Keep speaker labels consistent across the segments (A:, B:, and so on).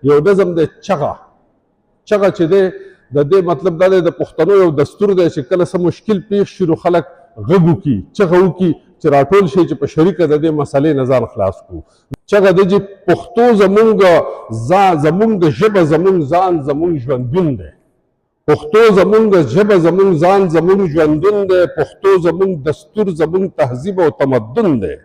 A: یو نظم دی چغه چې دی د دې مطلب دا دی د پښتنو یو دستور دی چې کله څه مشکل پیښ شي نو خلک غږ وکړي چغه وکړي چې راټول شي چې په شریکه د دې مسلې نه ځان خلاص کړو چغه دی چې پښتو زمونږ ژبه زمونږ ځان زمونږ ژوندون دی پښتو زمونږ ژبه زمونږ ځان زمونږ ژوندون دی پښتو زمونږ دستور زمونږ تهذیب او تمدن دی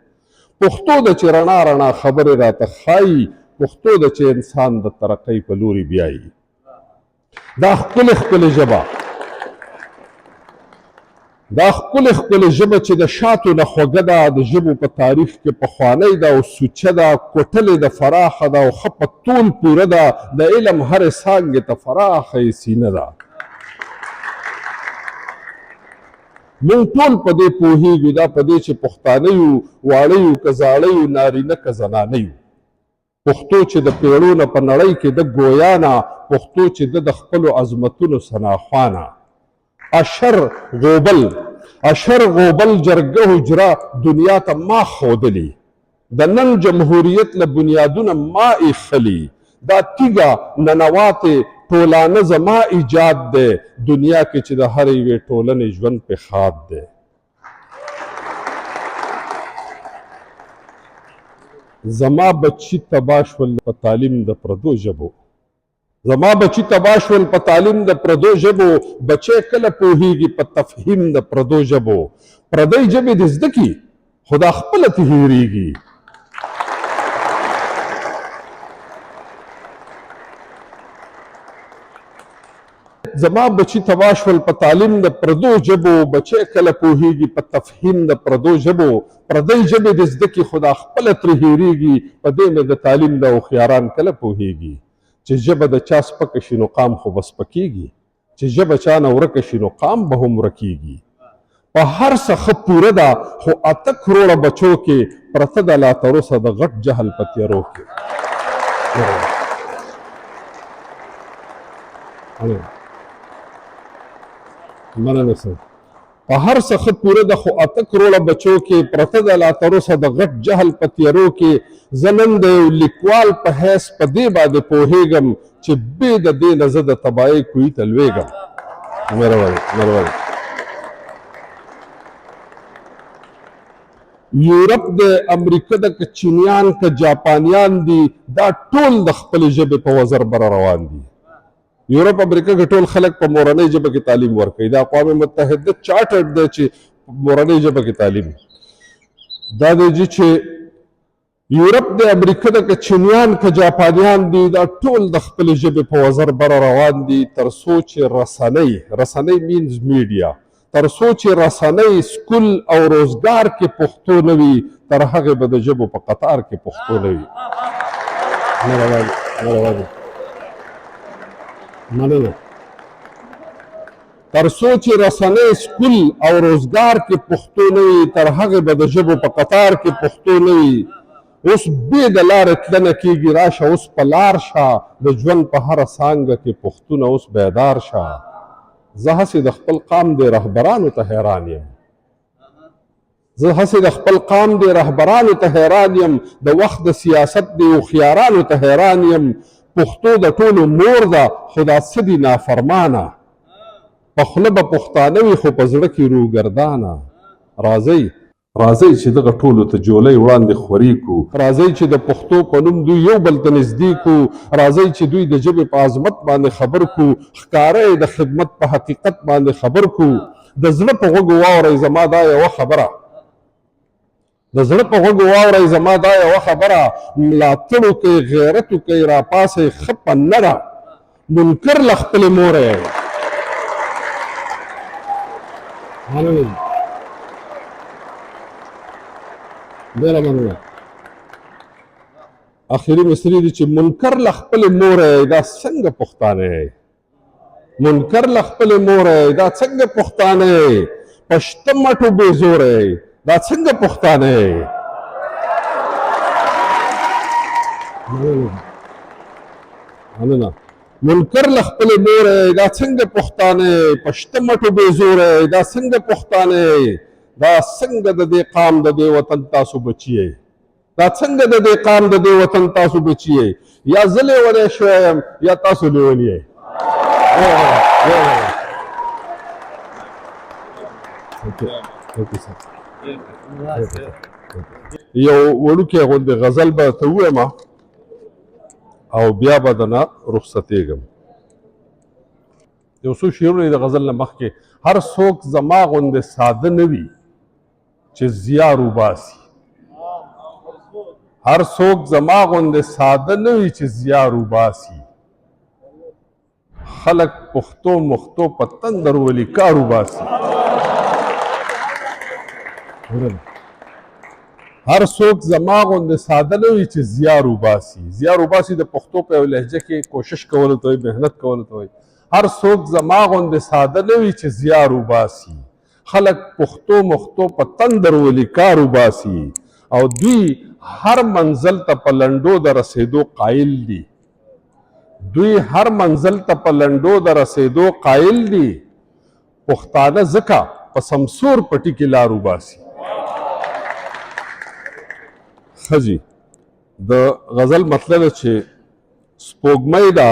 A: پښتو د چې رڼا خبرې راته ښایي پښتو د چې انسان د ترقۍ په لوري بیایي دا ښکلې ژبه چې د شاتو نه خوږه ده د ژبو په تاریخ کې پخوانۍ ده او سوچه ده کوټلې د فراخه ده او ښه په طول پوره ده د علم هرې څانګې ته فراخه یې سینه ده موږ ټول په دې پوهېږو دا په دې چې پښتانه یو واړه یو که زاړه یو نارینه که زنانه یو پښتو چې د پیړو نه په نړۍ کې د ګویا نه پښتو چې د خپلو عظمتونو سناخوانه اشر غوبل جرګه حجره دنیا ته ما ښودلي د نن جمهوریت له بنیادونه ما ایښلي دا تیږه ننواتې ټولانه زما ایجاد دی دنیا کې چې د هرې یوې ټولنې ژوند پې ښاد دی زما بچي تباه شول په تعلیم د پردو ژبو بچی کله پوهیږي په تفهیم د پردو ژبو پردۍ ژبې دې زده کړي خو دا خپله ترې هېرېږي زما بچی تباه شول په تعلیم د پردو ژبو بچی کله پوهیږي په تفهیم د پردو ژبو پردۍ ژبې دې زده کړي خو دا خپله ترې هېرېږي په دې مې د تعلیم د هوښیاران کله پوهیږي چې ژبه د چا سپکه شي نو قام خو به سپکېږي چې ژبه چا نه ورکه شي نو قام به هم ورکېږي په هر څه ښه پوره ده خو 8 کروړه بچو کې پرته ده لا تر اوسه د غټ جهل په تیارو کې مننه سر په هر څه ښه پوره ده خو 8 کروړه بچو کې پرته ده لا تر اوسه د غټ جهل په تیارو کې زه نن د یو لیکوال په حیث په دې باندې پوهېږم چې بې د دې نه زه د تباهۍ کوهي ته لوېږم یورپ د امریکا د که چینیان که جاپانیان دي دا ټول د خپلې ژبې په وزر بره روان دي یورپ امریکا کې ټول خلک په مورنۍ ژبه کې تعلیم ورکوي دا اقوام متحده چارټر دی چې مورنۍ ژبه کې تعلیم دا دی چې یورپ د امریکا د که چینیان که جاپانیان دي دا ټول د خپلې ژبې په وزر بره روان دي تر څو چې رسنۍ مینز میډیا تر څو چې رسنۍ سکول او روزګار کې پښتو نه وي تر هغې به د ژبو په قطار کې پښتو نه وي مننه تر څو چې رسنۍ سکول او روزګار کې پښتو نه وي تر هغې به د ژبو په قطار کې پښتو نه وي اوس بې د لارې تلنه کېږي راشه اوس په لار شه د ژوند په هره څانګه کې پښتونه اوس بیدار شه زه هسې د خپل قام د رهبرانو ته حیران یم د وخت د سیاست د هوښیارانو ته حیران یم پښتو د ټولو مور ده خو دا څه دي نافرمانه په خوله به پښتانه وي خو په زړه کې روګردانه راځئ چې دغه ټولو ته جولۍ وړاندې خوري کړو راځئ چې د پښتو په نوم دوی یو بل ته نږدې کړو راځئ چې دوی د ژبې په عظمت باندې خبر کړو ښکاره د خدمت په حقیقت باندې خبر کړو د زړه په غوږو واورئ زما دا یوه خبره ملاتړو کوئ غیرت کوئ راپاسئ ښه په نره منکر له خپلې موره ډېره مننه اخري مصري دی چې منکر له خپلې موره دا څنګه پښتانه په شته مټو بې زوره دا څنګه پښتانه منکر له خپلې موره دا څنګه پښتانه په شته مټو بې زوره دا څنګه پښتانه دا څنګه د دې قام د دې وطن تاسو بچی دا څنګه د دې قام د دې وطن تاسو بچي یې یا زه لیونی شوی یم یا تاسو لیوني یې یو وړوکی غوندې غزل به ته ووایم او بیا به دنه رخصتېږم یو څو شعرونه د غزل نه مخکې هر څوک زما غوندې ساده نه وي چې زیار وباسي هر څوک زما غوندې ساده نه وي چې زیار وباسي خلک پښتو مختو په تندر ولي کار وباسي هر څوک زما غوندې ساده نه وي چې زیار وباسي زیار وباسي د پښتو په یو لهجه کې کوشش کولو ته وایي محنت کولو ته وایي هر څوک زما غوندې ساده نه وي چې زیار وباسي خلک پښتو مختو په تندر ولي کار وباسي او دوی هر منزل ته په لنډو د رسېدو قایل دي دوی هر منزل ته په لنډو د رسېدو قایل دي پښتانه ځکه په سمسور پټي کې لار وباسي ښه د غزل مطلب چې سپوږمۍ ده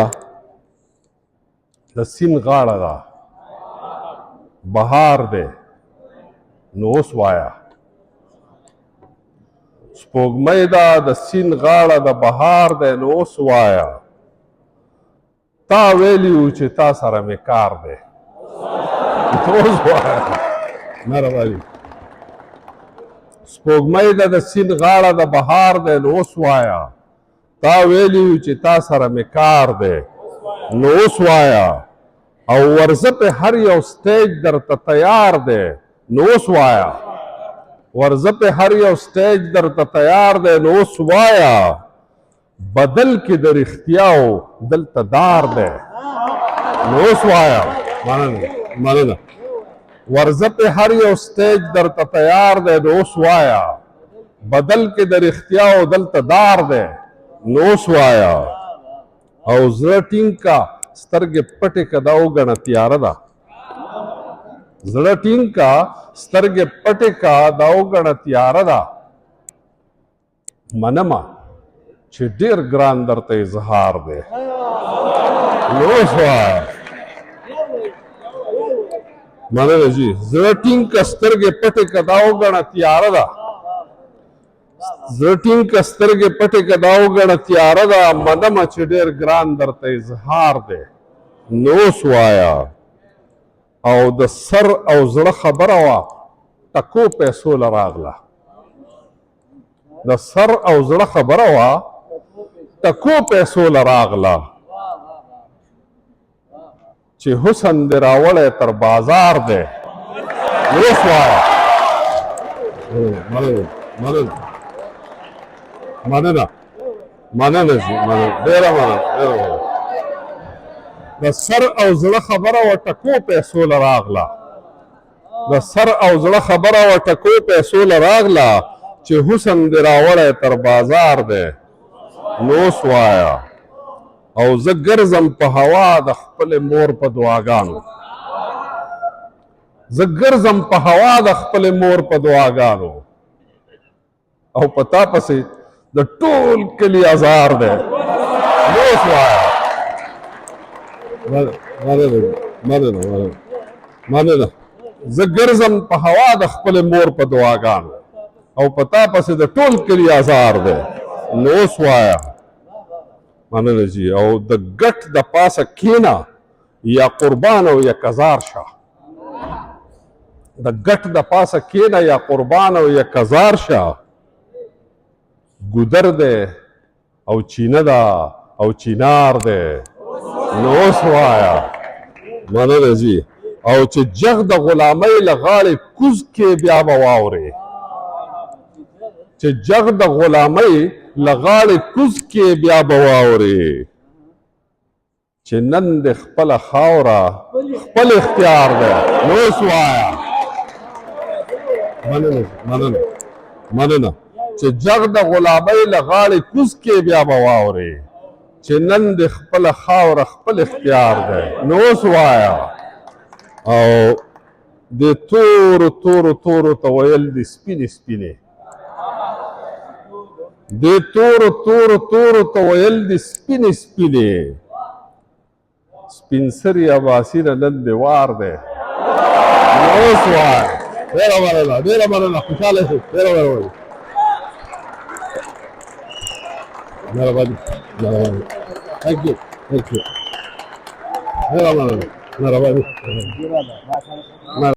A: د سیند غاړه ده بهار دی نو اوس وایه سپوږمۍ ده د سیند غاړه د بهار دی نو اوس وایه تا ویلي وو چې تا سره مې کار دی اوس وایه مهرباني سپوږمۍ ده د سیند غاړه د بهار دی نو اوس وایه تا ویلي وو چې تا سره مې کار دی نو اوس وایه او ورځه په هر یو سټیج درته تیار دی نو اوس وایه ورځه په هر یو سټیج درته تیار دی نو اوس وایه بدل کې د رښتیاو دلته دار دی نو اوس وایه مننه ورځه په هر یو سټیج درته تیار دی نو اوس وایه بدل کې د رښتیاو دلته دار دی نو اوس وایه او زړه ټینګ کا سترګې پټې که دا وګڼه تیاره ده زړه ټینګ کا سترګې پټې کا دا وګڼه تیاره ده منمه چې ډېر ګران درته اظهار دی نو اوس وایه مننه جي زړه ټینګ کا سترګې پټې که دا وګڼه تیاره ده زړه ټینګ که سترګې پټې که دا وګڼه تیاره ده منمه چې ډېر ګران درته اظهار دی نو اوس وایه او د سر او زړه خبره وه ټکو پیسو له راغله د سر او زړه خبره وه ټکو پیسو له راغله چې حسن دې راوړی تر بازار دی نو اوس وایه مننه جي ډېره مننه د سر او زړه خبره وه ټکو پیسو له راغله د سر او زړه خبره وه ټکو پیسو له راغله چې حسن دې راوړی تر بازار دی نو اوس وایه او زه ګرځم په هوا د خپلې مور په دعاګانو زه ګرځم په هوا د خپلې مور په دعاګانو او په تا پسې د ټول کلي ازار دی نو اوس وایه مننه زه ګرځم په هوا د خپلې مور په دعاګانو او په تا پسې د ټول کلي ازار دی نو اوس وایه مننه جي او د ګټ د پاسه کښېنه یا قربان او یا کزار شه د ګټ د پاسه کښېنه یا قربان او یا کزار شه ګودر دی او چینه ده او چینار دی نو اوس وایه مننه جي او چې جغ د غلامۍ له غاړې کوز کې بیا به واورې چې جغ د غلامۍ له غاړې کوز کې بیا به واورې چې نن د خپله خاوره خپل اختیار دی نو اوس وایه مننه چې جغ د غلامۍ له غاړې کوز کې بیا به واورې چې نن د خپله خاوره خپل اختیار دی نو اوس وایه او د تورو ته ویل د سپینې دې تورو تورو تورو ته ویل دي سپینې سپینې سپین سرې عباسي نه نن دې وار دی نو اوس وایه ډېره مننه خوشحاله شو ډېره مهرباني Thank you. Thank you. Merhaba. Merhaba.